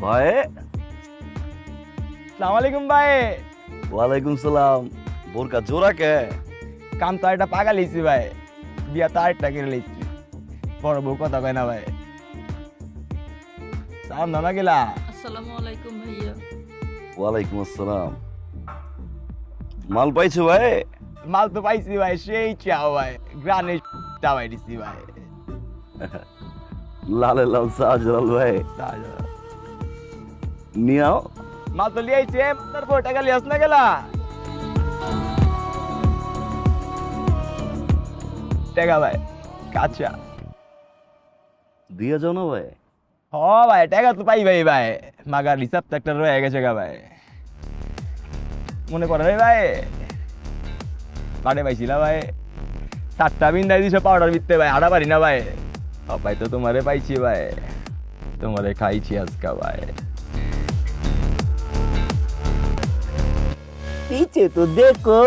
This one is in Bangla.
ভাই। সালাম আলাইকুম ভাই। ওয়ালাইকুম সালাম। বোরকা জোড়া কে? কাম তো একটা পাগা লিছি ভাই, বিয়া তো আরেকটা করে লিছি। বড় বউ কথা কয় না ভাই। সালাম দাও না গেলা। আসসালামু আলাইকুম ভাইয়া। ওয়ালাইকুম আসসালাম। মাল পাইছো ভাই? মাল তো পাইছি ভাই, সেই চাও ভাই, গ্রানে চাওয়াই দিছি ভাই। লালে লাল শাহজালাল ভাই, নিয়াও। মাল তো লিয়াইছে, তারপর টাকা লিয়াস না গেলা। টাকা ভাই কাঁচা। দিয়া যাও না ভাই। হ ভাই, টাকা তো পাই ভাই ভাই, মাগার হিসাব তো একটা রয়ে গেছে গা ভাই। মনে পড়ে রে ভাই, কাটে পাইছিলা ভাই, 7টা বিন্দাই দিছে পাউডার বিততে ভাই, আড়া পারি না ভাই। ভাই তো তোমারে পাইছি ভাই, তোমারে খাইছি আজকা ভাই। पीछे तो देखो।